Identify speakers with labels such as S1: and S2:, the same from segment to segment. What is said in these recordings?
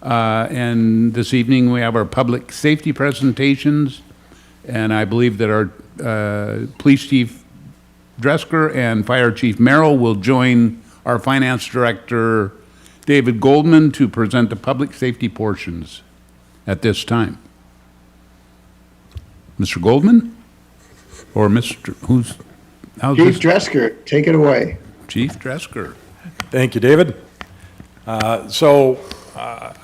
S1: And this evening, we have our public safety presentations, and I believe that our Police Chief Dresker and Fire Chief Merrill will join our Finance Director, David Goldman, to present the public safety portions at this time. Mr. Goldman? Or Mr. who's?
S2: Chief Dresker, take it away.
S1: Chief Dresker.
S3: Thank you, David.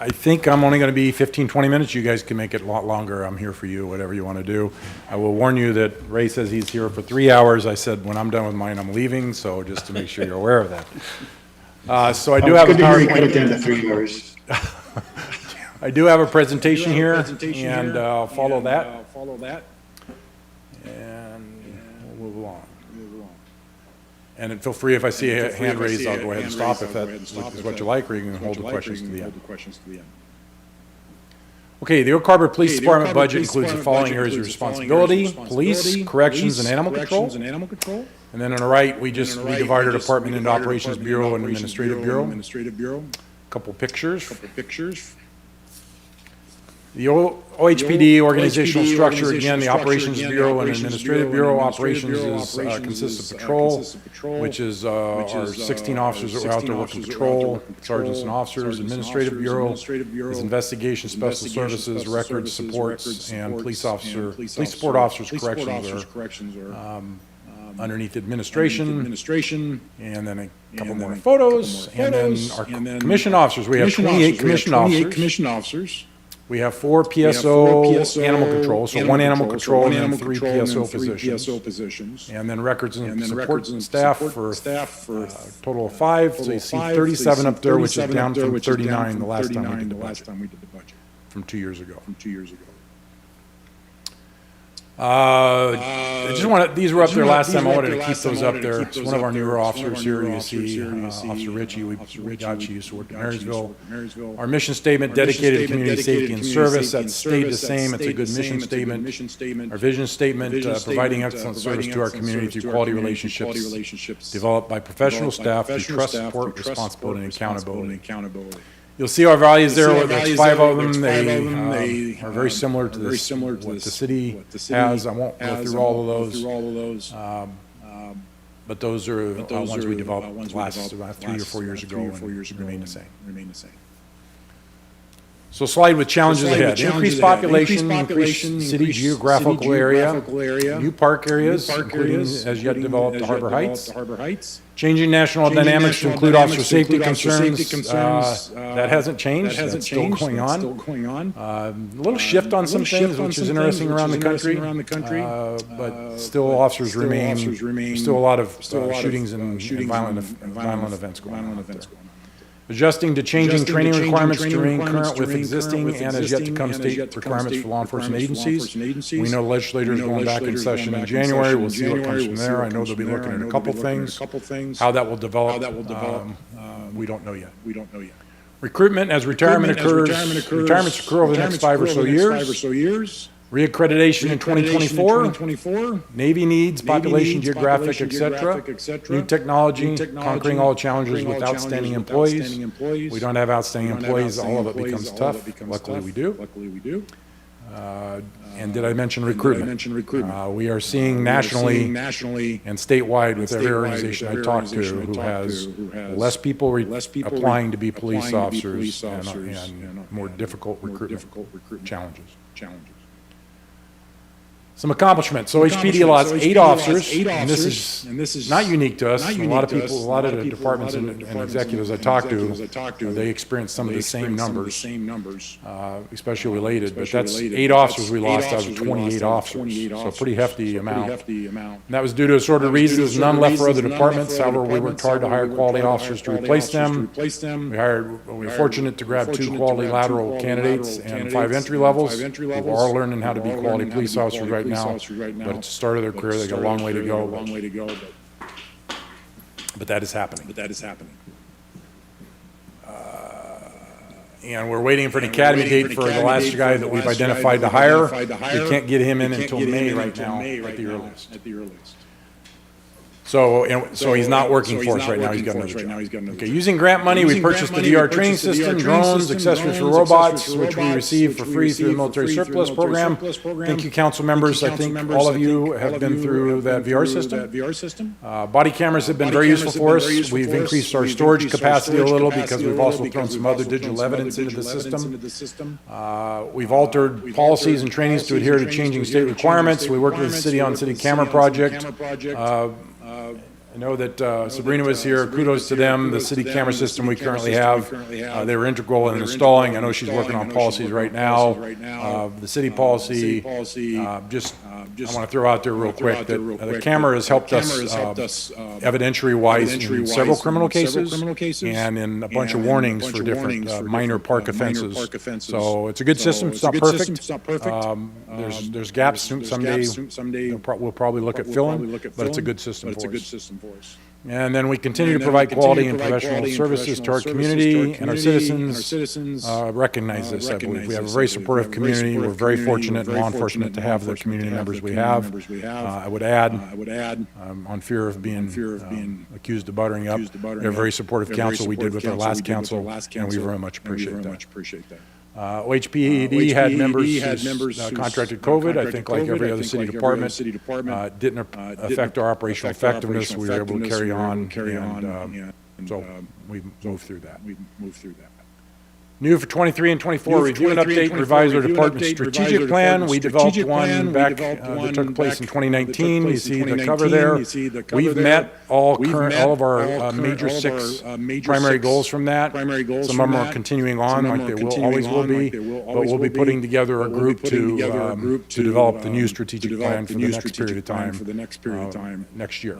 S3: I think I'm only going to be 15, 20 minutes. You guys can make it a lot longer. I'm here for you, whatever you want to do. I will warn you that Ray says he's here for 3 hours. I said when I'm done with mine, I'm leaving, so just to make sure you're aware of that. So I do have a PowerPoint.
S2: Down to 3 hours.
S3: I do have a presentation here, and I'll follow that. And we'll move along. And then feel free, if I see a hand raised, I'll go ahead and stop if that is what you like, or you can hold the questions to the end. Okay, the Oak Harbor Police Department budget includes the following areas of responsibility: police, corrections, and animal control. And then on the right, we just redivided our department into Operations Bureau and Administrative Bureau. Couple pictures. The OHPD organizational structure, again, the Operations Bureau and Administrative Bureau. Operations consists of patrol, which is our 16 officers that were out there working patrol, sergeants and officers. Administrative Bureau is investigation, special services, records, supports, and police support officers, corrections are underneath administration, and then a couple more photos, and then our commissioned officers. We have 28 commissioned officers. We have 4 PSO animal control, so 1 animal control and 3 PSO positions. And then records and support staff for a total of 5. So you see 37 up there, which is down from 39 the last time we did the budget, from 2 years ago. I just want to, these were up there last time. I wanted to keep those up there. It's one of our newer officers here. You see Officer Ritchie. We got you used to work in Marysville. Our mission statement, dedicated to community safety and service, that stayed the same. It's a good mission statement. Our vision statement, providing excellent service to our community through quality relationships developed by professional staff through trust, support, responsibility, and accountability. You'll see our values there. There's 5 of them. They are very similar to this, what the city has. I won't go through all of those. But those are ones we developed last about 3 or 4 years ago and remain the same. So slide with challenges ahead. Increased population, increased city geographical area, new park areas, including as yet developed the Harbor Heights. Changing national dynamics to include officer safety concerns. That hasn't changed. That's still going on. A little shift on some things, which is interesting around the country. But still officers remain. There's still a lot of shootings and violent events going on out there. Adjusting to changing training requirements to remain current with existing and as yet to come state requirements for law enforcement agencies. We know legislators going back in session in January. We'll see what comes from there. I know they'll be looking at a couple things. How that will develop, we don't know yet. Recruitment as retirement occurs. Retirements occur over the next 5 or so years. Reaccreditation in 2024, Navy needs, population, geographic, etc. New technology, conquering all challenges with outstanding employees. We don't have outstanding employees, all of it becomes tough. Luckily we do. And did I mention recruitment? We are seeing nationally and statewide with every organization I talk to who has less people applying to be police officers and more difficult recruitment challenges. Some accomplishments. So OHPD allows 8 officers, and this is not unique to us. A lot of people, a lot of the departments and executives I talk to, they experience some of the same numbers, especially related. But that's 8 officers we lost out of 28 officers, so a pretty hefty amount. And that was due to assorted reasons. None left for other departments. However, we worked hard to hire quality officers to replace them. We were fortunate to grab 2 quality lateral candidates and 5 entry levels who are learning how to be quality police officers right now, but it's the start of their career. They got a long way to go, but that is happening. And we're waiting for an academy date for the last guy that we've identified to hire. We can't get him in until May right now at the earliest. So he's not working for us right now, he's got another job. Okay, using grant money, we purchased the VR training system, drones, accessories for robots, which we received for free through the military surplus program. Thank you, council members. I think all of you have been through that VR system. Body cameras have been very useful for us. We've increased our storage capacity a little because we've also thrown some other digital evidence into the system. We've altered policies and trainings to adhere to changing state requirements. We worked with the city on city camera project. I know that Sabrina was here. Kudos to them. The city camera system we currently have, they were integral in installing. I know she's working on policies right now. The city policy, I want to throw out there real quick that the camera has helped us evidentiary-wise in several criminal cases and in a bunch of warnings for different minor park offenses. So it's a good system. It's not perfect. There's gaps. Someday we'll probably look at filling, but it's a good system for us. And then we continue to provide quality and professional services to our community, and our citizens recognize this, I believe. We have a very supportive community. We're very fortunate in law enforcement to have the community members we have. I would add, on fear of being accused of buttering up, we have a very supportive council we did with our last council, and we very much appreciate that. OHPD had members who contracted COVID. I think like every other city department, didn't affect our operational effectiveness. We were able to carry on, and so we moved through that. New for 23 and 24, review and update and revise our department's strategic plan. We developed one back that took place in 2019. You see the cover there. We've met all of our major six primary goals from that. Some of them are continuing on like they always will be, but we'll be putting together a group to develop the new strategic plan for the next period of time, next year.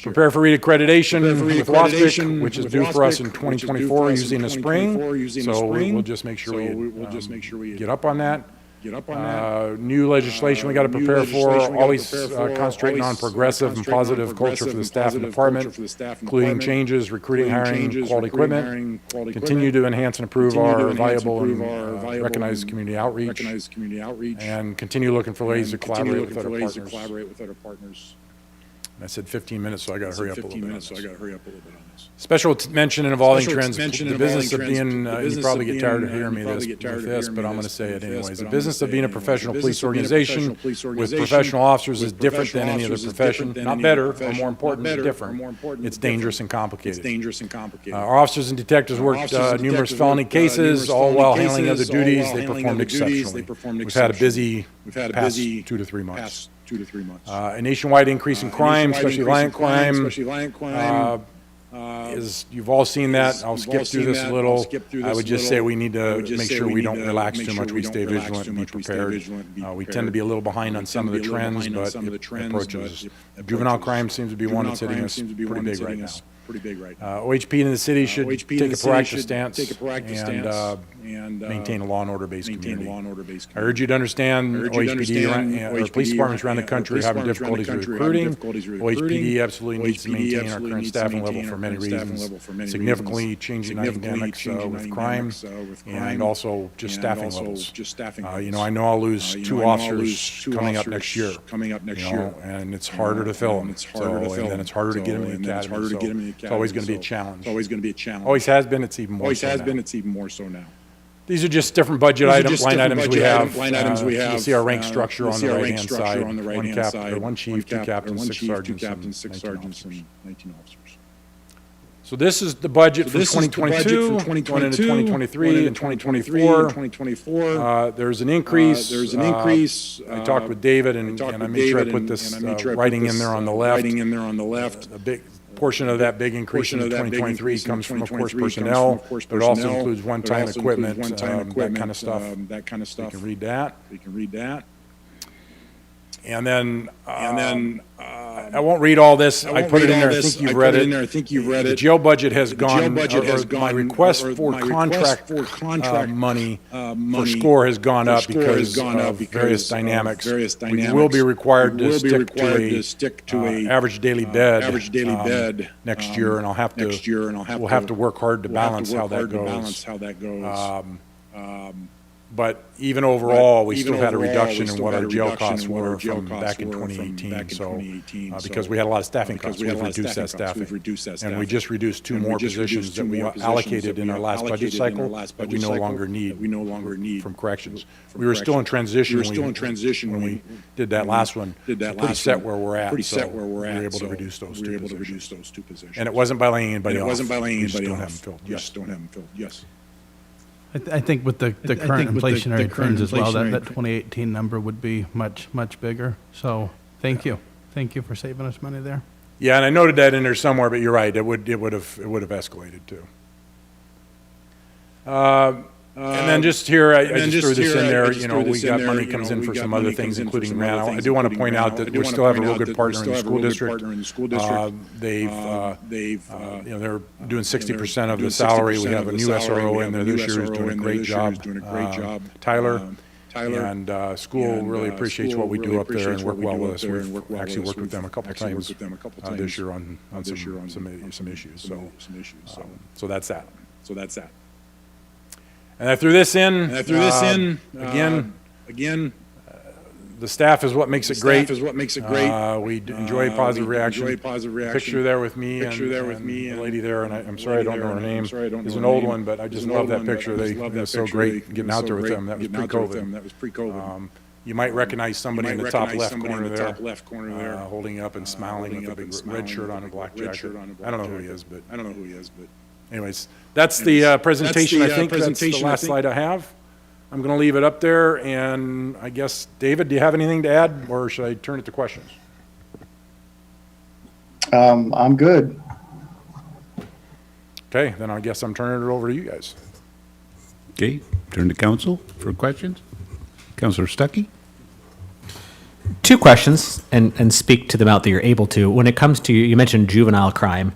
S3: Prepare for reaccreditation with WASPIC, which is due for us in 2024, usually in the spring. So we'll just make sure we get up on that. New legislation we got to prepare for, always concentrating on progressive and positive culture for the staff and department, including changes, recruiting, hiring, quality equipment. Continue to enhance and improve our valuable and recognized community outreach, and continue looking for ways to collaborate with other partners. I said 15 minutes, so I got to hurry up a little bit on this. Special mention in evolving trends. The business of being, you probably get tired of hearing me with this, but I'm going to say it anyways. The business of being a professional police organization with professional officers is different than any other profession. Not better, or more important, different. It's dangerous and complicated. Our officers and detectives worked numerous felony cases, all while handling other duties. They performed exceptionally. We've had a busy past 2 to 3 months. A nationwide increase in crime, especially violent crime, is, you've all seen that. I'll skip through this a little. I would just say we need to make sure we don't relax too much. We stay vigilant and be prepared. We tend to be a little behind on some of the trends, but approaches. Juvenile crime seems to be one that's hitting us pretty big right now. OHP in the city should take a proactive stance and maintain a law and order based community. I urge you to understand OHPD or police departments around the country are having difficulties with recruiting. OHPD absolutely needs to maintain our current staffing level for many reasons, significantly changing dynamics with crime and also just staffing levels. You know, I know I'll lose 2 officers coming up next year, and it's harder to fill them. And then it's harder to get them in the academy. It's always going to be a challenge. Always has been. It's even more so now. These are just different budget line items we have. You see our rank structure on the right-hand side. One chief, 2 captains, 6 sergeants, and 19 officers. So this is the budget for 2022, going into 2023 and 2024. There's an increase. I talked with David, and I made sure I put this writing in there on the left. A big portion of that big increase in 2023 comes from, of course, personnel, but it also includes one-time equipment, that kind of stuff. You can read that. And then I won't read all this. I put it in there. I think you've read it. The jail budget has gone. My request for contract money for SCORE has gone up because of various dynamics. We will be required to stick to a average daily bed next year, and we'll have to work hard to balance how that goes. But even overall, we still had a reduction in what our jail costs were from back in 2018. So, because we had a lot of staffing costs, we've reduced that staffing. And we just reduced two more positions that we allocated in our last budget cycle that we no longer need from corrections. We were still in transition when we did that last one. Pretty set where we're at. So we were able to reduce those two positions. And it wasn't by laying anybody off. We just don't have them filled. Yes.
S4: I think with the current inflationary trends as well, that 2018 number would be much bigger. So thank you for saving us money there.
S3: Yeah, and I noted that in there somewhere, but you're right. It would have escalated too. And then just here, I just threw this in there. You know, we got money comes in for some other things, including grant. I do want to point out that we still have a real good partner in the school district. They've, you know, they're doing 60% of the salary. We have a new SRO in there this year who's doing a great job. Tyler. And school really appreciates what we do up there and work well with us. We've actually worked with them a couple times this year on some issues. So that's that. And I threw this in. Again, the staff is what makes it great. We enjoy positive reaction. Picture there with me and the lady there, and I'm sorry I don't know her name. It's an old one, but I just love that picture. They're so great getting out there with them. That was pre-COVID. You might recognize somebody in the top left corner there, holding up and smiling with a big red shirt on and black jacket. I don't know who he is, but anyways, that's the presentation. I think that's the last slide I have. I'm going to leave it up there, and I guess, David, do you have anything to add, or should I turn it to questions?
S2: I'm good.
S3: Okay, then I guess I'm turning it over to you guys.
S1: Okay, turn to council for questions. Councilor Stuckey?
S5: Two questions, and speak to them out that you're able to. When it comes to, you mentioned juvenile crime.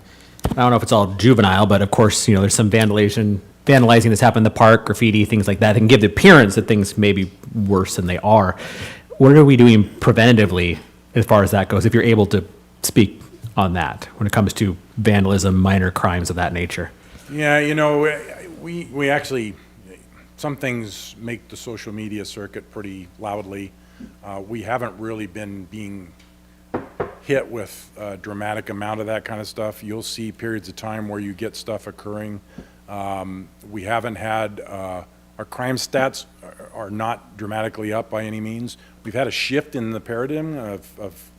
S5: I don't know if it's all juvenile, but of course, you know, there's some vandalizing that's happened in the park, graffiti, things like that. It can give the appearance that things may be worse than they are. What are we doing preventatively as far as that goes, if you're able to speak on that when it comes to vandalism, minor crimes of that nature?
S3: Yeah, you know, we actually, some things make the social media circuit pretty loudly. We haven't really been being hit with a dramatic amount of that kind of stuff. You'll see periods of time where you get stuff occurring. We haven't had, our crime stats are not dramatically up by any means. We've had a shift in the paradigm of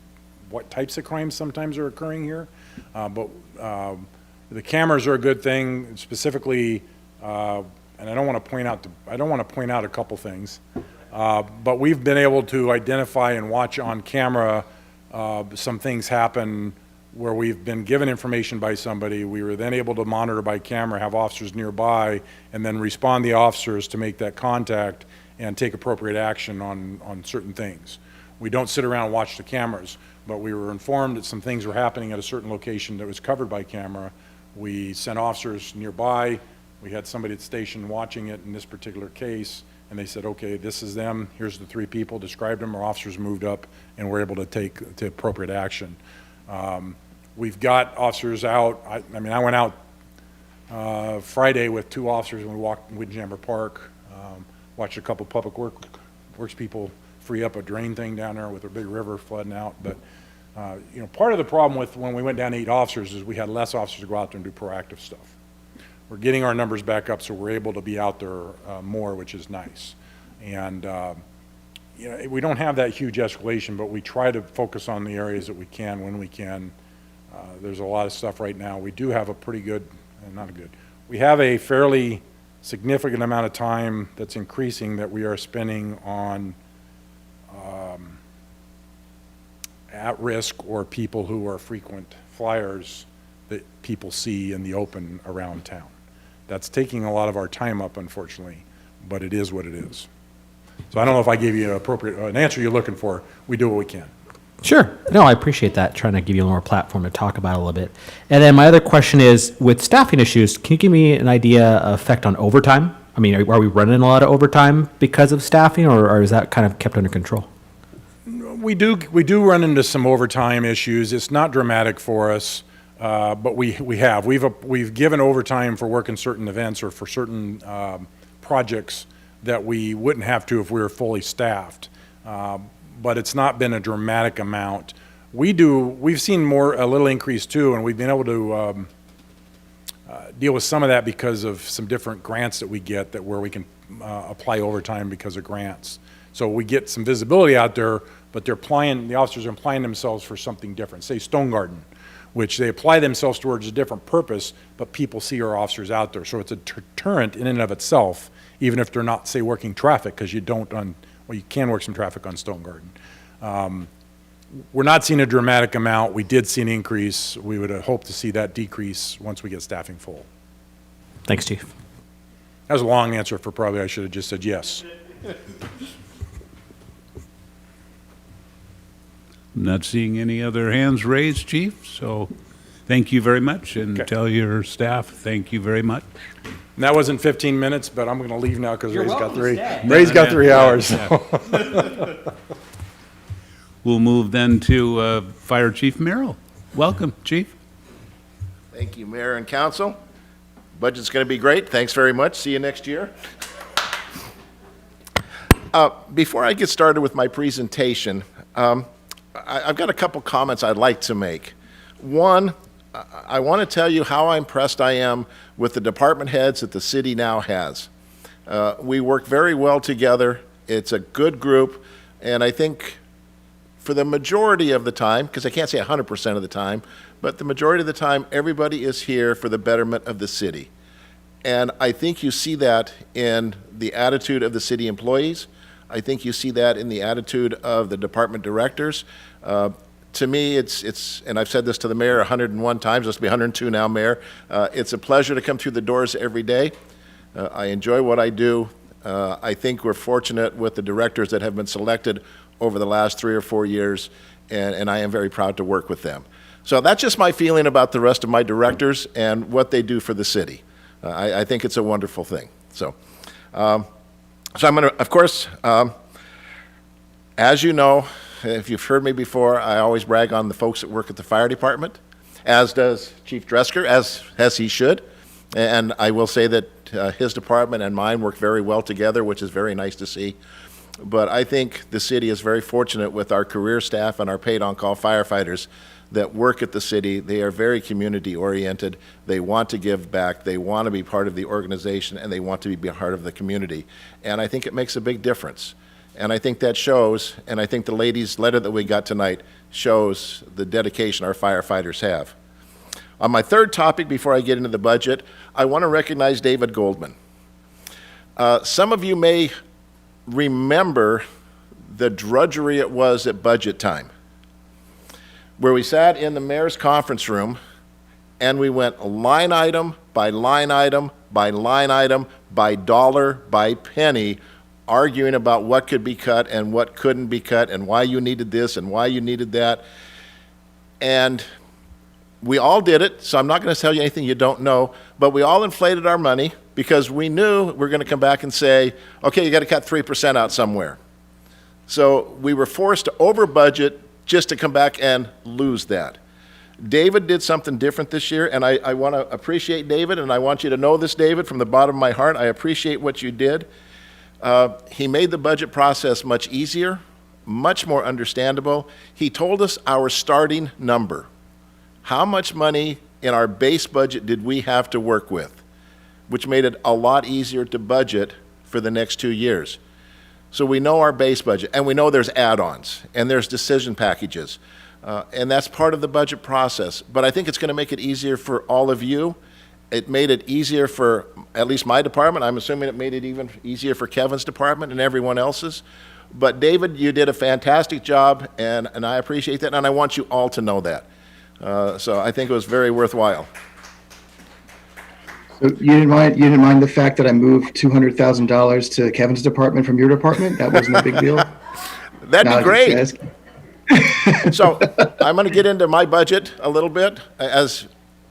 S3: what types of crimes sometimes are occurring here. But the cameras are a good thing, specifically, and I don't want to point out a couple things, but we've been able to identify and watch on camera some things happen where we've been given information by somebody. We were then able to monitor by camera, have officers nearby, and then respond the officers to make that contact and take appropriate action on certain things. We don't sit around and watch the cameras, but we were informed that some things were happening at a certain location that was covered by camera. We sent officers nearby. We had somebody at the station watching it in this particular case, and they said, okay, this is them, here's the three people, described them. Our officers moved up and were able to take appropriate action. We've got officers out. I mean, I went out Friday with two officers and we walked in Windjammer Park, watched a couple public works people free up a drain thing down there with a big river flooding out. But you know, part of the problem with when we went down to 8 officers is we had less officers go out there and do proactive stuff. We're getting our numbers back up, so we're able to be out there more, which is nice. And you know, we don't have that huge escalation, but we try to focus on the areas that we can when we can. There's a lot of stuff right now. We do have a pretty good, we have a fairly significant amount of time that's increasing that we are spending on at-risk or people who are frequent flyers that people see in the open around town. That's taking a lot of our time up, unfortunately, but it is what it is. So I don't know if I gave you an answer you're looking for. We do what we can.
S5: Sure. No, I appreciate that, trying to give you a more platform to talk about it a little bit. And then my other question is, with staffing issues, can you give me an idea of effect on overtime? I mean, are we running a lot of overtime because of staffing, or is that kind of kept under control?
S3: We do run into some overtime issues. It's not dramatic for us, but we've given overtime for working certain events or for certain projects that we wouldn't have to if we were fully staffed. But it's not been a dramatic amount. We've seen a little increase too, and we've been able to deal with some of that because of some different grants that we get where we can apply overtime because of grants. So we get some visibility out there, but the officers are applying themselves for something different. Say Stone Garden, which they apply themselves towards a different purpose, but people see our officers out there. So it's a deterrent in and of itself, even if they're not, say, working traffic, because you can work some traffic on Stone Garden. We're not seeing a dramatic amount. We did see an increase. We would hope to see that decrease once we get staffing full.
S5: Thanks, Chief.
S3: That was a long answer for probably I should have just said yes.
S1: I'm not seeing any other hands raised, Chief, so thank you very much, and
S3: Okay.
S1: tell your staff, thank you very much.
S3: And that wasn't 15 minutes, but I'm going to leave now because Ray's got
S5: welcome to stay.
S3: Ray's got 3 hours.
S1: We'll move then to Fire Chief Merrill. Welcome, Chief.
S6: Thank you, Mayor and Council. Budget's going to be great. Thanks very much. See you next year. Before I get started with my presentation, I've got a couple comments I'd like to make. One, I want to tell you how impressed I am with the department heads that the city now has. We work very well together. It's a good group, and I think for the majority of the time, because I can't say 100% of the time, but the majority of the time, everybody is here for the betterment of the city. And I think you see that in the attitude of the city employees. I think you see that in the attitude of the department directors. To me, it's, and I've said this to the mayor 101 times, this will be 102 now, Mayor. It's a pleasure to come through the doors every day. I enjoy what I do. I think we're fortunate with the directors that have been selected over the last 3 or 4 years, and I am very proud to work with them. So that's just my feeling about the rest of my directors and what they do for the city. I think it's a wonderful thing. So I'm going to, of course, as you know, if you've heard me before, I always brag on the folks that work at the fire department, as does Chief Dresker, as he should. And I will say that his department and mine work very well together, which is very nice to see. But I think the city is very fortunate with our career staff and our paid on-call firefighters that work at the city. They are very community-oriented. They want to give back. They want to be part of the organization, and they want to be part of the community. And I think it makes a big difference. And I think that shows, and I think the ladies' letter that we got tonight shows the dedication our firefighters have. On my third topic, before I get into the budget, I want to recognize David Goldman. Some of you may remember the drudgery it was at budget time, where we sat in the mayor's conference room and we went line item by line item by line item by dollar by penny, arguing about what could be cut and what couldn't be cut and why you needed this and why you needed that. And we all did it, so I'm not going to tell you anything you don't know, but we all inflated our money because we knew we were going to come back and say, okay, you got to cut 3% out somewhere. So we were forced to over budget just to come back and lose that. David did something different this year, and I want to appreciate David, and I want you to know this, David, from the bottom of my heart. I appreciate what you did. He made the budget process much easier, much more understandable. He told us our starting number. How much money in our base budget did we have to work with, which made it a lot easier to budget for the next 2 years. So we know our base budget, and we know there's add-ons, and there's decision packages, and that's part of the budget process. But I think it's going to make it easier for all of you. It made it easier for at least my department. I'm assuming it made it even easier for Kevin's department and everyone else's. But David, you did a fantastic job, and I appreciate that, and I want you all to know that. So I think it was very worthwhile.
S2: So you didn't mind the fact that I moved $200,000 to Kevin's department from your department? That wasn't a big deal?
S6: That'd be great.
S2: Just
S6: So I'm going to get into my budget a little bit. As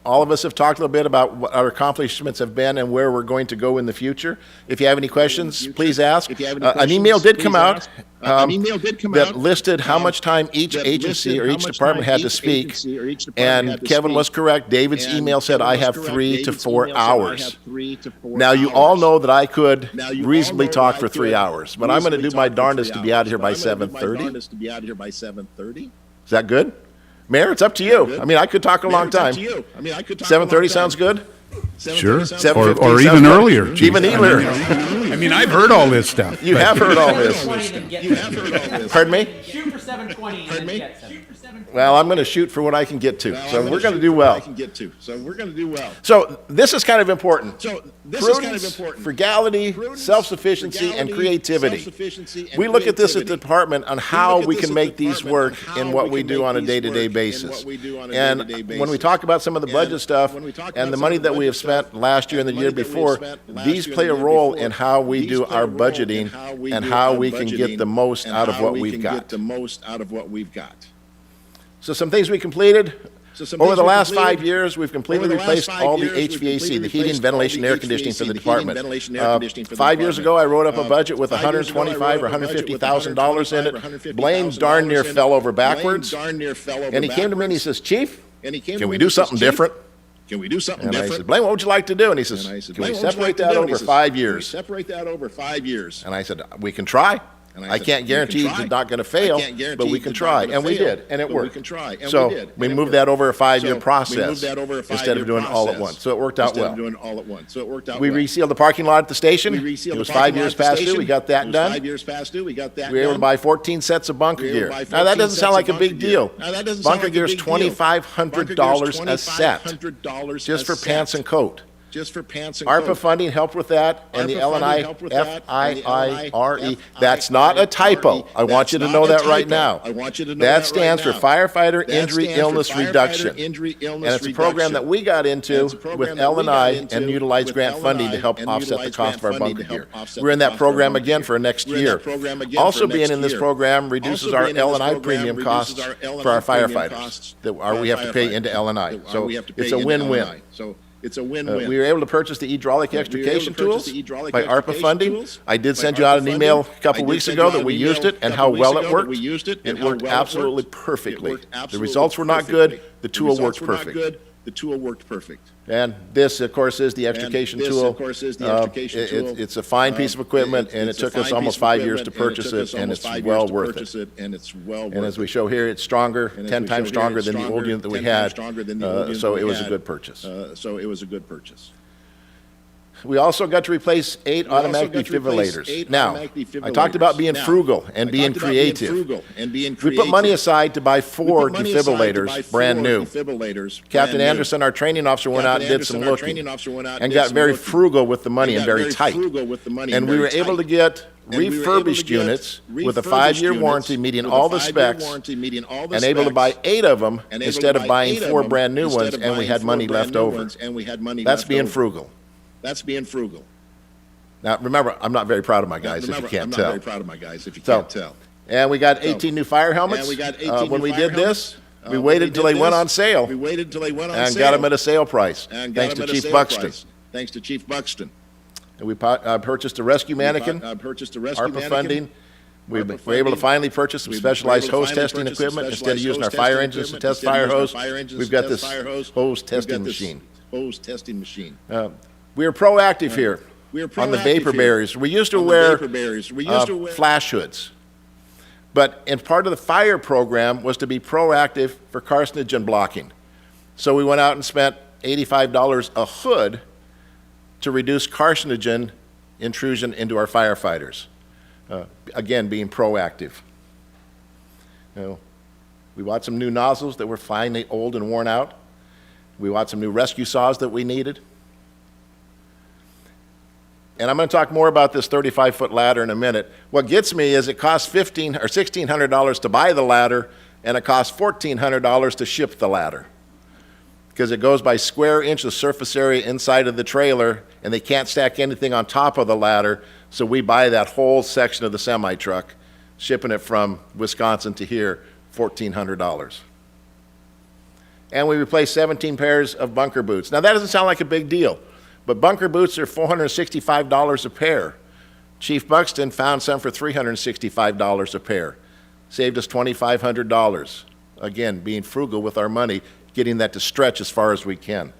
S6: all of us have talked a little bit about what our accomplishments have been and where we're going to go in the future. If you have any questions, please ask. An email did come out that listed how much time each agency or each department had to speak. And Kevin was correct. David's email said, I have 3 to 4 hours. Now, you all know that I could reasonably talk for 3 hours, but I'm going to do my darndest to be out of here by 7:30. Is that good? Mayor, it's up to you. I mean, I could talk a long time. 7:30 sounds good?
S1: Sure.
S6: 7:15
S1: Or
S6: sounds
S1: even
S6: good?
S1: earlier. Chief.
S6: Even earlier.
S1: I mean, I've heard all this stuff.
S6: You have heard all this. Pardon me?
S5: Shoot for 7:20 and then get 7.
S6: Well, I'm going to shoot for what I can get to, so we're going to do well. So this is kind of important. Prudence, frugality, self-sufficiency, and creativity. We look at this at the department on how we can make these work in what we do on a day-to-day basis. And when we talk about some of the budget stuff and the money that we have spent last year and the year before, these play a role in how we do our budgeting and how we can get the most out of what we've got. So some things we completed. Over the last 5 years, we've completely replaced all the HVAC, the heating, ventilation, air conditioning for the department. 5 years ago, I wrote up a budget with $125,000 or $150,000 in it. Blaine darn near fell over backwards. And he came to me and he says, Chief, can we do something different? And I said, Blaine, what would you like to do? And he says, can we separate that over 5 years? And I said, we can try. I can't guarantee it's not going to fail, but we can try. And we did, and it worked. So we moved that over a 5-year process instead of doing it all at once. So it worked out well. We resealed the parking lot at the station. It was 5 years past due. We got that done. We were able to buy 14 sets of bunker gear. Now, that doesn't sound like a big deal. Bunker gear is $2,500 a set just for pants and coat. ARPA funding helped with that, and the LNI FIIRE. That's not a typo. I want you to know that right now. That stands for Firefighter Injury Illness Reduction. And it's a program that we got into with LNI and utilized grant funding to help offset the cost of our bunker gear. We're in that program again for next year. Also being in this program reduces our LNI premium costs for our firefighters that we have to pay into LNI. So it's a win-win. We were able to purchase the hydraulic extrication tools by ARPA funding. I did send you out an email a couple weeks ago that we used it and how well it worked. It worked absolutely perfectly. The results were not good. The tool worked perfect. And this, of course, is the extrication tool. It's a fine piece of equipment, and it took us almost 5 years to purchase it, and it's well worth it. And as we show here, it's stronger, 10 times stronger than the old unit that we had, so it was a good purchase. We also got to replace 8 automatic defibrillators. Now, I talked about being frugal and being creative. We put money aside to buy 4 defibrillators, brand new. Captain Anderson, our training officer, went out and did some looking and got very frugal with the money and very tight. And we were able to get refurbished units with a 5-year warranty meeting all the specs and able to buy 8 of them instead of buying 4 brand new ones, and we had money left over. That's being frugal. Now, remember, I'm not very proud of my guys, if you can't tell. And we got 18 new fire helmets. When we did this, we waited until they went on sale and got them at a sale price, thanks to Chief Buxton. And we purchased a rescue mannequin, ARPA funding. We were able to finally purchase some specialized hose testing equipment. Instead of using our fire engines to test fire hose, we've got this hose testing machine. We are proactive here on the vapor barriers. We used to wear flash hoods. But in part of the fire program was to be proactive for carcinogen blocking. So we went out and spent $85 a hood to reduce carcinogen intrusion into our firefighters. Again, being proactive. We bought some new nozzles that were finally old and worn out. We bought some new rescue saws that we needed. And I'm going to talk more about this 35-foot ladder in a minute. What gets me is it costs $1,500 or $1,600 to buy the ladder, and it costs $1,400 to ship the ladder, because it goes by square inch of surface area inside of the trailer, and they can't stack anything on top of the ladder, so we buy that whole section of the semi-truck, shipping it from Wisconsin to here, $1,400. and we replaced 17 pairs of bunker boots. Now, that doesn't sound like a big deal, but bunker boots are $465 a pair. Chief Buxton found some for $365 a pair. Saved us $2,500. Again, being frugal with our money, getting that to stretch as far as we can.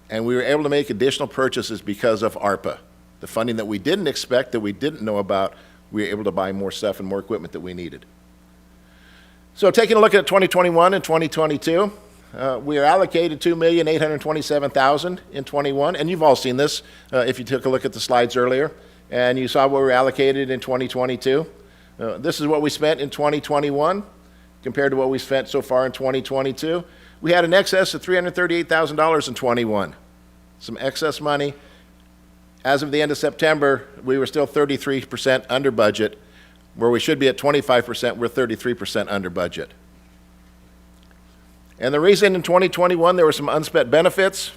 S6: And we were able to make additional purchases because of ARPA. The funding that we didn't expect, that we didn't know about, we were able to buy more stuff and more equipment that we needed. So taking a look at 2021 and 2022, we are allocated $2,827,000 in 21, and you've all seen this if you took a look at the slides earlier, and you saw what we were allocated in 2022. This is what we spent in 2021 compared to what we spent so far in 2022. We had an excess of $338,000 in 21. Some excess money. As of the end of September, we were still 33% under budget. Where we should be at 25%, we're 33% under budget. And the reason in 2021 there were some unspent benefits,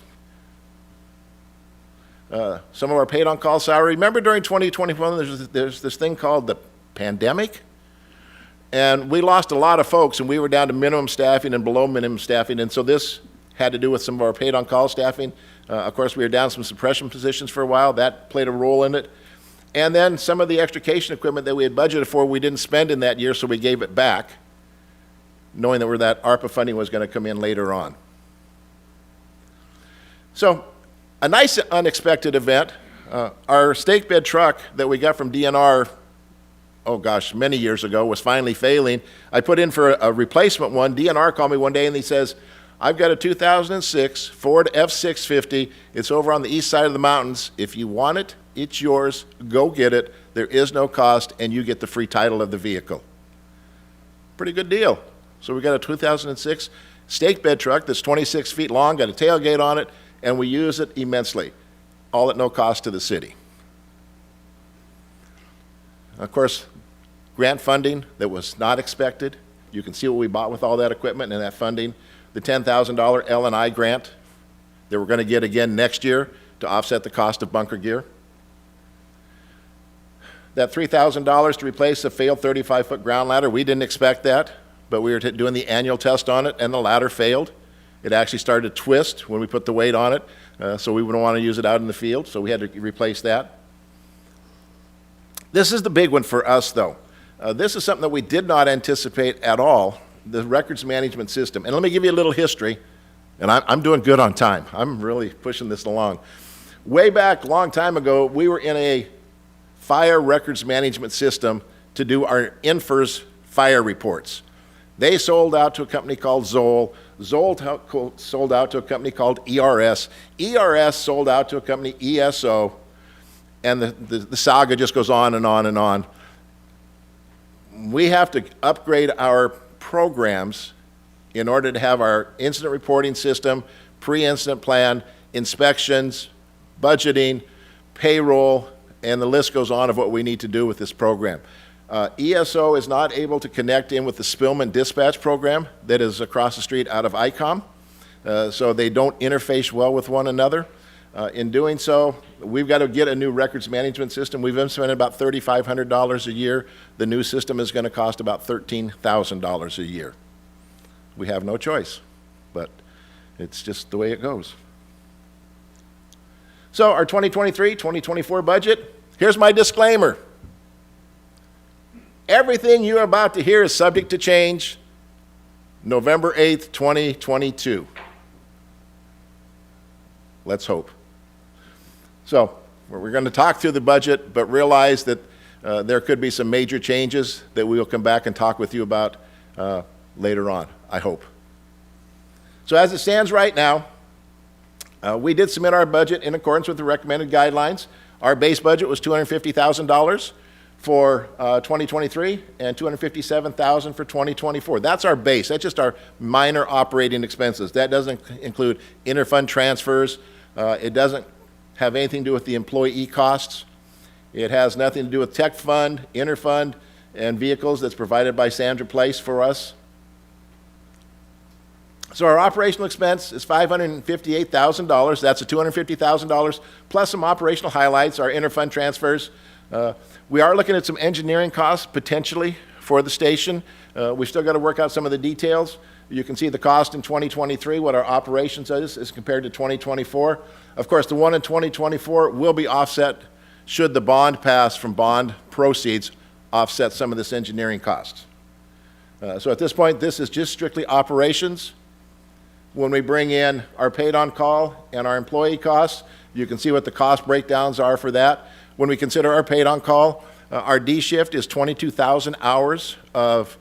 S6: some of our paid on-call salary. Remember during 2021, there's this thing called the pandemic? And we lost a lot of folks, and we were down to minimum staffing and below minimum staffing, and so this had to do with some of our paid on-call staffing. Of course, we were down some suppression positions for a while. That played a role in it. And then some of the extrication equipment that we had budgeted for, we didn't spend in that year, so we gave it back, knowing that where that ARPA funding was going to come in later on. So, a nice unexpected event, our stake bed truck that we got from DNR, oh gosh, many years ago, was finally failing. I put in for a replacement one. DNR called me one day and he says, I've got a 2006 Ford F650. It's over on the east side of the mountains. If you want it, it's yours. Go get it. There is no cost, and you get the free title of the vehicle. Pretty good deal. So we got a 2006 stake bed truck that's 26 feet long, got a tailgate on it, and we use it immensely, all at no cost to the city. Of course, grant funding that was not expected. You can see what we bought with all that equipment and that funding. The $10,000 L&I grant that we're going to get again next year to offset the cost of bunker gear. That $3,000 to replace a failed 35-foot ground ladder, we didn't expect that, but we were doing the annual test on it, and the ladder failed. It actually started to twist when we put the weight on it, so we wouldn't want to use it out in the field, so we had to replace that. This is the big one for us, though. This is something that we did not anticipate at all, the records management system. And let me give you a little history, and I'm doing good on time. I'm really pushing this along. Way back, a long time ago, we were in a fire records management system to do our INFRS fire reports. They sold out to a company called Zoll. Zoll sold out to a company called ERS. ERS sold out to a company, ESO. And the saga just goes on and on and on. We have to upgrade our programs in order to have our incident reporting system, pre-incident plan, inspections, budgeting, payroll, and the list goes on of what we need to do with this program. ESO is not able to connect in with the Spillman dispatch program that is across the street out of ICOM, so they don't interface well with one another. In doing so, we've got to get a new records management system. We've been spending about $3,500 a year. The new system is going to cost about $13,000 a year. We have no choice, but it's just the way it goes. So our 2023-2024 budget, here's my disclaimer. Everything you're about to hear is subject to change November 8th, 2022. Let's hope. So we're going to talk through the budget, but realize that there could be some major changes that we will come back and talk with you about later on, I hope. So as it stands right now, we did submit our budget in accordance with the recommended guidelines. Our base budget was $250,000 for 2023 and $257,000 for 2024. That's our base. That's just our minor operating expenses. That doesn't include interfund transfers. It doesn't have anything to do with the employee costs. It has nothing to do with tech fund, interfund, and vehicles that's provided by Sandra Place for us. So our operational expense is $558,000. That's a $250,000 plus some operational highlights, our interfund transfers. We are looking at some engineering costs potentially for the station. We've still got to work out some of the details. You can see the cost in 2023, what our operations is as compared to 2024. Of course, the one in 2024 will be offset should the bond pass from bond proceeds offset some of this engineering costs. So at this point, this is just strictly operations. When we bring in our paid on call and our employee costs, you can see what the cost breakdowns are for that. When we consider our paid on call, our D shift is 22,000 hours of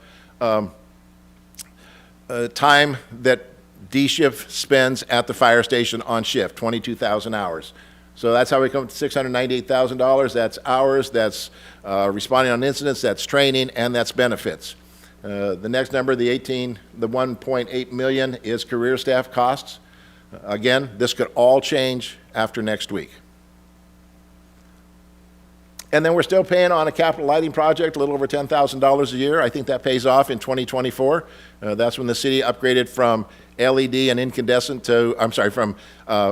S6: time that D shift spends at the fire station on shift, 22,000 hours. So that's how we come to $698,000. That's hours, that's responding on incidents, that's training, and that's benefits. The next number, the 1.8 million, is career staff costs. Again, this could all change after next week. And then we're still paying on a capital lighting project, a little over $10,000 a year. I think that pays off in 2024. That's when the city upgraded from LED and incandescent to, from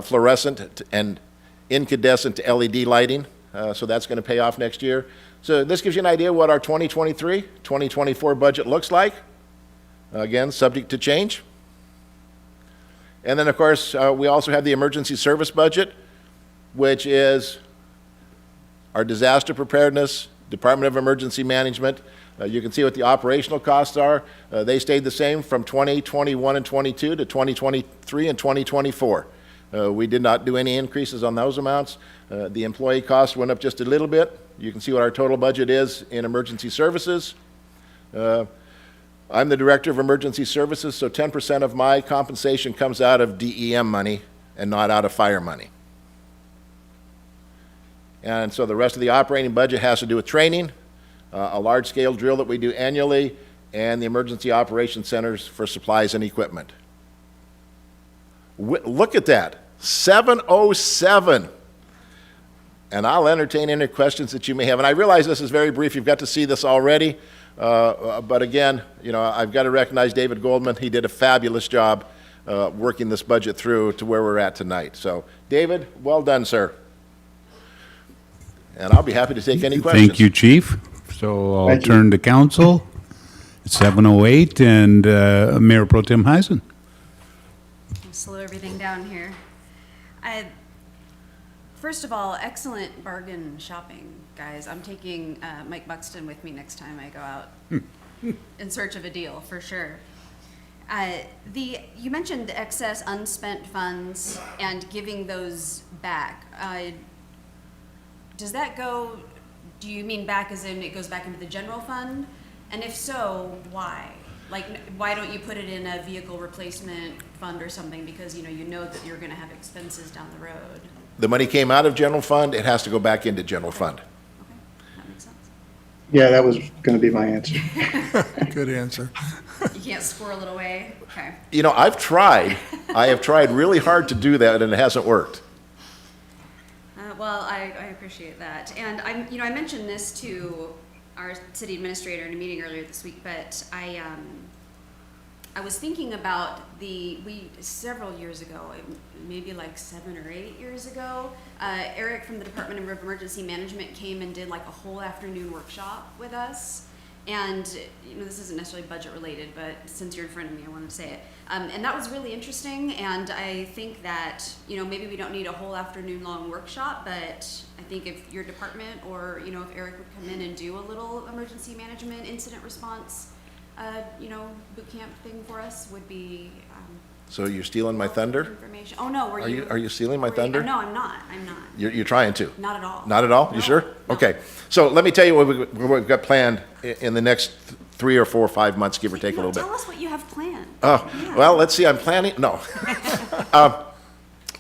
S6: fluorescent and incandescent to LED lighting. So that's going to pay off next year. So this gives you an idea what our 2023, 2024 budget looks like. Again, subject to change. And then, of course, we also have the emergency service budget, which is our disaster preparedness, Department of Emergency Management. You can see what the operational costs are. They stayed the same from 2021 and 22 to 2023 and 2024. We did not do any increases on those amounts. The employee costs went up just a little bit. You can see what our total budget is in emergency services. I'm the Director of Emergency Services, so 10% of my compensation comes out of DEM money and not out of fire money. And so the rest of the operating budget has to do with training, a large-scale drill that we do annually, and the emergency operations centers for supplies and equipment. Look at that, 707. And I'll entertain any questions that you may have. And I realize this is very brief. You've got to see this already. But again, you know, I've got to recognize David Goldman. He did a fabulous job working this budget through to where we're at tonight. So, David, well done, sir. And I'll be happy to take any questions.
S1: Thank you, Chief. So I'll
S2: Thank you.
S1: turn to council. It's 7:08, and Mayor Pro Tem Heisen.
S7: I'll slow everything down here. First of all, excellent bargain shopping, guys. I'm taking Mike Buxton with me next time I go out in search of a deal, for sure. You mentioned excess unspent funds and giving those back. Does that go, do you mean back as in it goes back into the general fund? And if so, why? Like, why don't you put it in a vehicle replacement fund or something? Because you know that you're gonna have expenses down the road.
S6: The money came out of general fund. It has to go back into general fund.
S7: Okay, that makes sense.
S2: Yeah, that was going to be my answer.
S8: Good answer.
S7: You can't squirrel it away? Okay.
S6: You know, I've tried. I have tried really hard to do that, and it hasn't worked.
S7: Well, I appreciate that. And I mentioned this to our city administrator in a meeting earlier this week, but I was thinking about several years ago, maybe like 7 or 8 years ago, Eric from the Department of Emergency Management came and did like a whole afternoon workshop with us. And, you know, this isn't necessarily budget related, but since you're in front of me, I wanted to say it. And that was really interesting, and I think that, you know, maybe we don't need a whole afternoon long workshop, but I think if your department or, you know, if Eric would come in and do a little emergency management incident response, you know, boot camp thing for us would be,
S6: So you're stealing my thunder?
S7: information. Oh, no,
S6: Are you stealing my thunder?
S7: No, I'm not.
S6: You're trying to?
S7: Not at all.
S6: Not at all? You
S7: No,
S6: sure?
S7: no.
S6: Okay. So let me tell you what we've got planned in the next 3 or 4 or 5 months, give or take a
S7: No,
S6: little bit.
S7: tell us what you have planned.
S6: Oh,
S7: Yeah.
S6: well, let's see, I'm planning, no.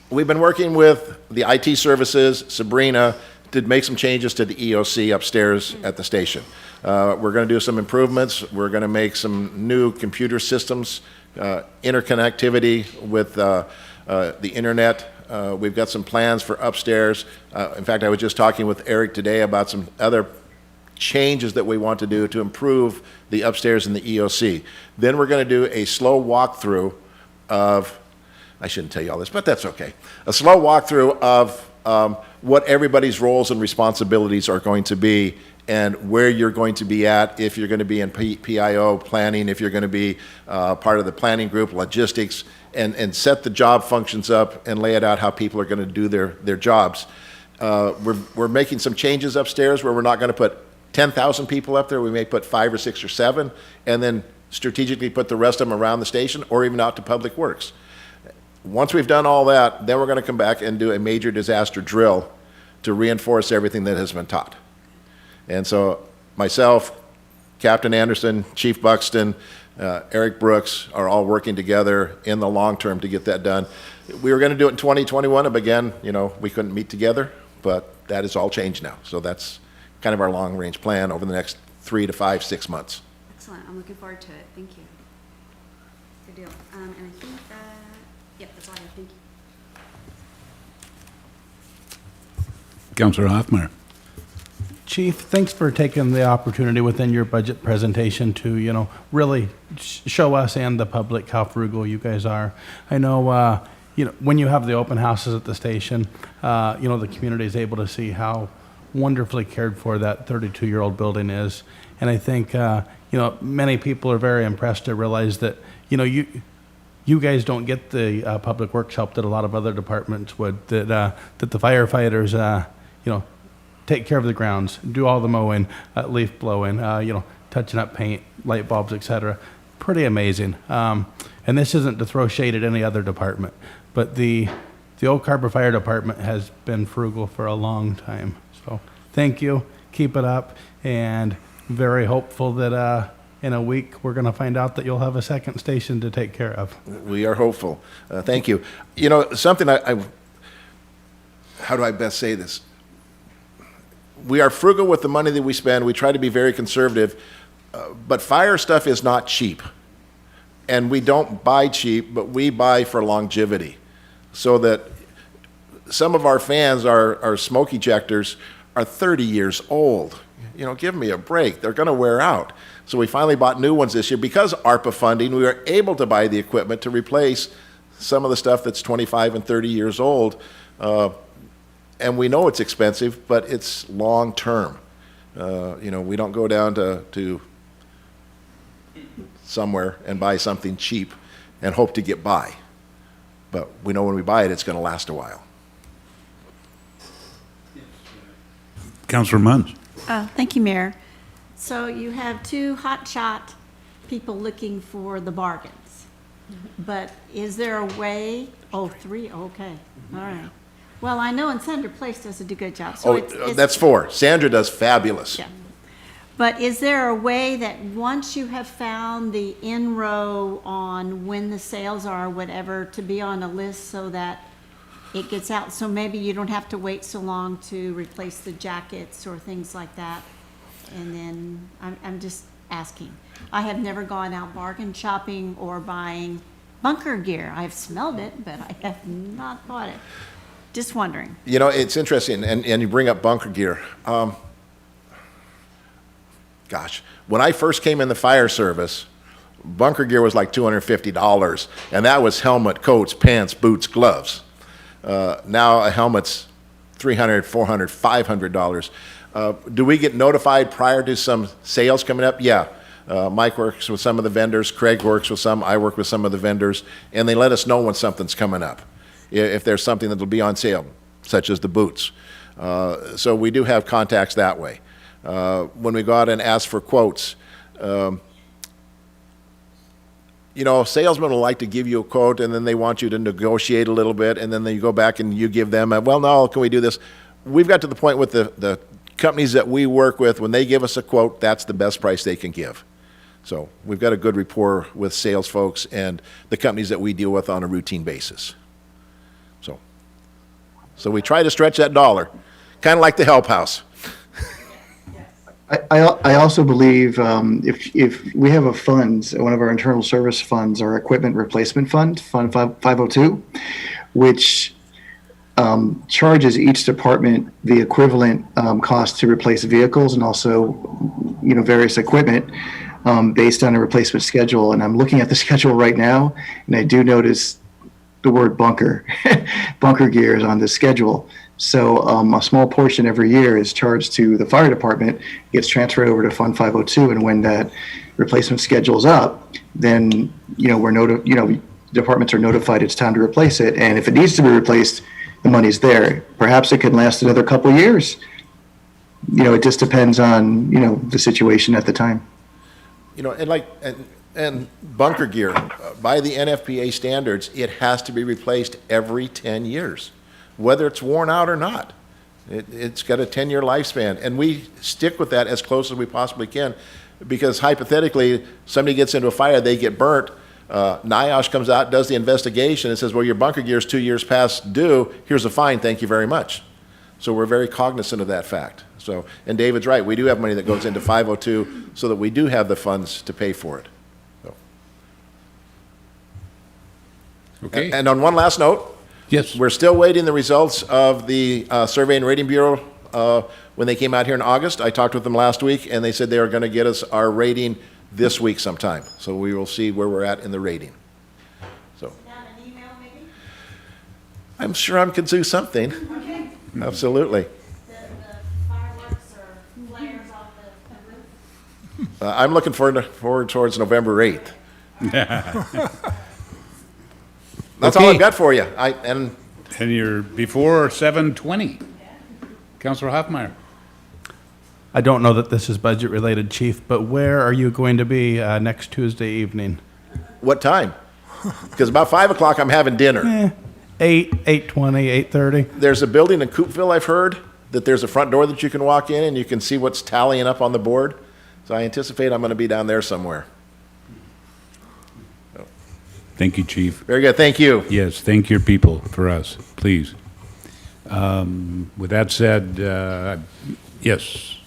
S6: We've been working with the IT services, Sabrina, to make some changes to the EOC upstairs at the station. We're going to do some improvements. We're going to make some new computer systems, interconnectivity with the internet. We've got some plans for upstairs. In fact, I was just talking with Eric today about some other changes that we want to do to improve the upstairs in the EOC. Then we're going to do a slow walkthrough of, I shouldn't tell you all this, but that's okay. A slow walkthrough of what everybody's roles and responsibilities are going to be and where you're going to be at, if you're going to be in PIO planning, if you're going to be part of the planning group, logistics, and set the job functions up and lay it out how people are going to do their jobs. We're making some changes upstairs where we're not going to put 10,000 people up there. We may put 5 or 6 or 7, and then strategically put the rest of them around the station or even out to Public Works. Once we've done all that, then we're going to come back and do a major disaster drill to reinforce everything that has been taught. And so myself, Captain Anderson, Chief Buxton, Eric Brooks are all working together in the long term to get that done. We were going to do it in 2021, but again, we couldn't meet together, but that has all changed now. So that's kind of our long-range plan over the next 3 to 5, 6 months.
S7: Excellent. I'm looking forward to it. Thank you. Good deal. And I think that, yep, that's all I have. Thank you.
S1: Councillor Hoffmeyer.
S4: Chief, thanks for taking the opportunity within your budget presentation to, really show us and the public how frugal you guys are. I know, when you have the open houses at the station, the community is able to see how wonderfully cared for that 32-year-old building is. And I think, many people are very impressed to realize that, you guys don't get the public works help that a lot of other departments would, that the firefighters, take care of the grounds, do all the mowing, leaf blowing, touching up paint, light bulbs, etc. Pretty amazing. And this isn't to throw shade at any other department, but the Oak Harbor Fire Department has been frugal for a long time. So thank you, keep it up, and very hopeful that in a week we're going to find out that you'll have a second station to take care of.
S6: We are hopeful. Thank you. Something how do I best say this? We are frugal with the money that we spend. We try to be very conservative, but fire stuff is not cheap. And we don't buy cheap, but we buy for longevity. So that some of our fans, our smoke ejectors, are 30 years old. Give me a break. They're going to wear out. So we finally bought new ones this year. Because ARPA funding, we were able to buy the equipment to replace some of the stuff that's 25 and 30 years old. And we know it's expensive, but it's long term. We don't go down to somewhere and buy something cheap and hope to get by. But we know when we buy it, it's going to last a while.
S1: Councillor Munns.
S9: Thank you, Mayor. So you have 2 hotshot people looking for the bargains. But is there a way? Oh, 3, okay, all right. Well, I know, and Sandra Place does a good job. So
S6: That's 4. Sandra does fabulous.
S9: Yeah. But is there a way that once you have found the in-row on when the sales are, whatever, to be on a list so that it gets out? So maybe you don't have to wait so long to replace the jackets or things like that. And then I'm just asking. I have never gone out bargain shopping or buying bunker gear. I've smelled it, but I have not bought it. Just wondering.
S6: It's interesting, and you bring up bunker gear. Gosh, when I first came in the fire service, bunker gear was like $250, and that was helmet, coats, pants, boots, gloves. Now a helmet's $300, $400, $500. Do we get notified prior to some sales coming up? Yeah. Mike works with some of the vendors, Craig works with some, I work with some of the vendors, and they let us know when something's coming up. If there's something that will be on sale, such as the boots. So we do have contacts that way. When we go out and ask for quotes, salesmen will like to give you a quote, and then they want you to negotiate a little bit, and then you go back and you give them well, no, can we do this? We've got to the point with the companies that we work with, when they give us a quote, that's the best price they can give. So we've got a good rapport with sales folks and the companies that we deal with on a routine basis. So we try to stretch that dollar, kind of like the Help House.
S2: I also believe if we have a fund, one of our internal service funds, our equipment replacement fund, Fund 502, which charges each department the equivalent cost to replace vehicles and also, various equipment based on a replacement schedule. And I'm looking at the schedule right now, and I do notice the word bunker gear is on the schedule. So a small portion every year is charged to the fire department, gets transferred over to Fund 502, and when that replacement schedule's up, then departments are notified it's time to replace it, and if it needs to be replaced, the money's there. Perhaps it could last another couple of years. It just depends on the situation at the time.
S6: And bunker gear, by the NFPA standards, it has to be replaced every 10 years, whether it's worn out or not. It's got a 10-year lifespan, and we stick with that as close as we possibly can, because hypothetically, somebody gets into a fire, they get burnt, NIOSH comes out, does the investigation, and says, well, your bunker gear is 2 years past due, here's a fine, thank you very much. So we're very cognizant of that fact. So, and David's right, we do have money that goes into 502 so that we do have the funds to pay for it.
S1: Okay.
S6: And on one last note,
S1: Yes.
S6: we're still waiting the results of the Survey and Rating Bureau when they came out here in August. I talked with them last week, and they said they are going to get us our rating this week sometime. So we will see where we're at in the rating. So
S9: An email maybe?
S6: I'm sure I can do something.
S9: Okay.
S6: Absolutely.
S9: The fireworks or flares off the roof?
S6: I'm looking forward towards November 8th. That's all
S1: Okay.
S6: I've got for you.
S1: And you're before 7:20. Counselor Hoffmeyer.
S4: I don't know that this is budget-related, Chief, but where are you going to be next Tuesday evening?
S6: What time? Because about 5 o'clock I'm having dinner.
S4: 8:20, 8:30?
S6: There's a building in Coopville, I've heard, that there's a front door that you can walk in and you can see what's tallying up on the board. So I anticipate I'm going to be down there somewhere.
S1: Thank you, Chief.
S6: Very good, thank you.
S1: Yes, thank your people for us, please. With that said, yes,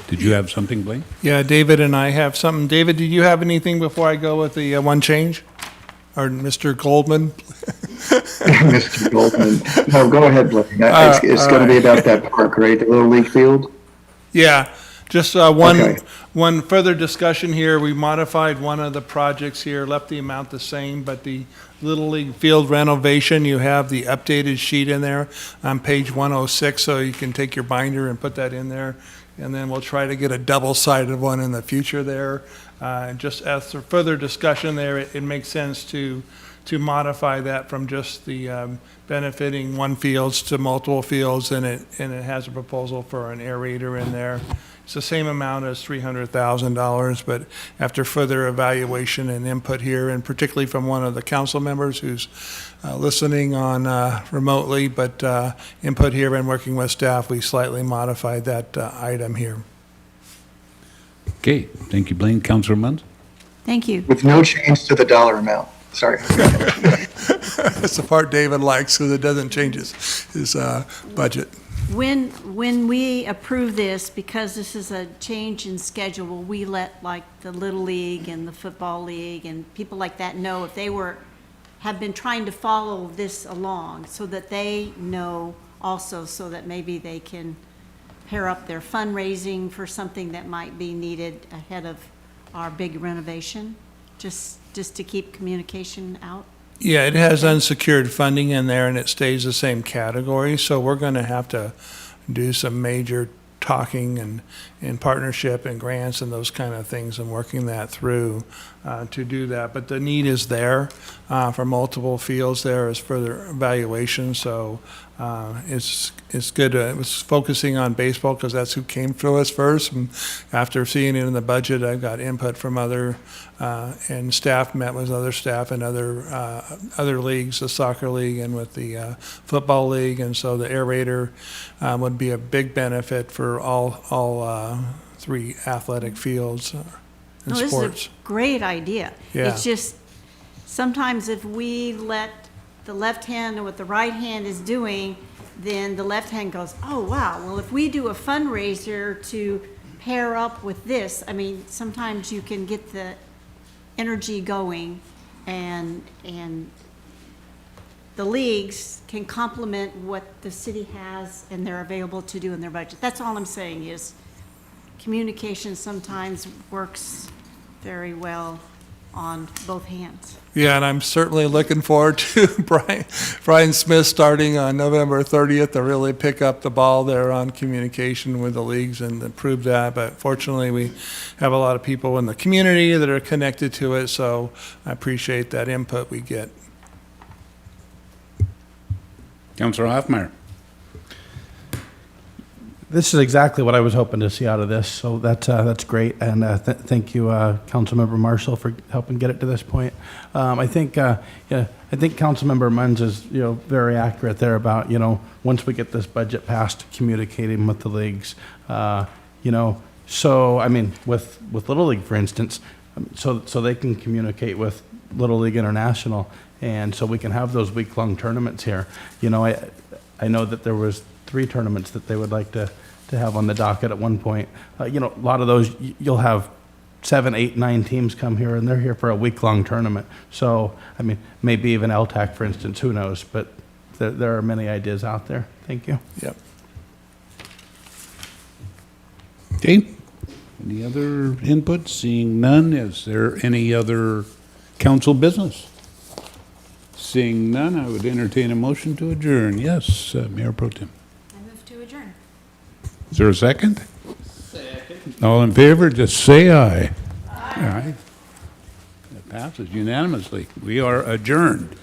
S1: did you have something, Blaine?
S8: Yeah, David and I have something. David, do you have anything before I go with the one change? Or Mr. Goldman?
S2: Mr. Goldman. No, go ahead, Blaine. It's going to be about that park, right? The Little League field?
S8: Yeah, just
S2: Okay.
S8: one further discussion here. We modified one of the projects here, left the amount the same, but the Little League field renovation, you have the updated sheet in there on page 106, so you can take your binder and put that in there. And then we'll try to get a double-sided one in the future there. Just as for further discussion there, it makes sense to modify that from just the benefiting one fields to multiple fields, and it has a proposal for an aerator in there. It's the same amount as $300,000, but after further evaluation and input here, and particularly from one of the council members who's listening on remotely, but input here and working with staff, we slightly modified that item here.
S1: Okay, thank you, Blaine. Counselor Munns?
S9: Thank you.
S2: With no change to the dollar amount. Sorry.
S8: That's the part David likes, because it doesn't change his budget.
S9: When we approve this, because this is a change in schedule, will we let like the Little League and the Football League and people like that know if they have been trying to follow this along, so that they know also, so that maybe they can pair up their fundraising for something that might be needed ahead of our big renovation, just to keep communication out?
S8: Yeah, it has unsecured funding in there, and it stays the same category, so we're going to have to do some major talking and partnership and grants and those kind of things, and working that through to do that. But the need is there for multiple fields there as further evaluation, so it's good. It was focusing on baseball because that's who came to us first, and after seeing it in the budget, I got input from other and staff, met with other staff and other leagues, the soccer league and with the football league, and so the aerator would be a big benefit for all three athletic fields and
S9: No, this
S8: sports.
S9: is a great idea.
S8: Yeah.
S9: It's just, sometimes if we let the left hand know what the right hand is doing, then the left hand goes, oh, wow, well, if we do a fundraiser to pair up with this, I mean, sometimes you can get the energy going, and the leagues can complement what the city has and they're available to do in their budget. That's all I'm saying is, communication sometimes works very well on both hands.
S8: Yeah, and I'm certainly looking forward to Brian Smith starting on November 30th to really pick up the ball there on communication with the leagues and improve that. But fortunately, we have a lot of people in the community that are connected to it, so I appreciate that input we get.
S1: Councillor Hoffmeyer.
S4: This is exactly what I was hoping to see out of this, so that's great, and thank you, Councilmember Marshall, for helping get it to this point. I think Councilmember Munns is very accurate there about once we get this budget passed, communicating with the leagues. So I mean with Little League, for instance, so they can communicate with Little League International, and so we can have those week-long tournaments here. I know that there was 3 tournaments that they would like to have on the docket at one point. A lot of those, you'll have 7, 8, 9 teams come here, and they're here for a week-long tournament. So, I mean, maybe even LTAC, for instance, who knows? But there are many ideas out there. Thank you.
S8: Yep.
S1: Okay. Any other input? Seeing none, is there any other council business? Seeing none, I would entertain a motion to adjourn. Yes, Mayor Pro Tem.
S7: I move to adjourn.
S1: Is there a second? Second. All in favor, just say aye. Aye. It passes unanimously. We are adjourned.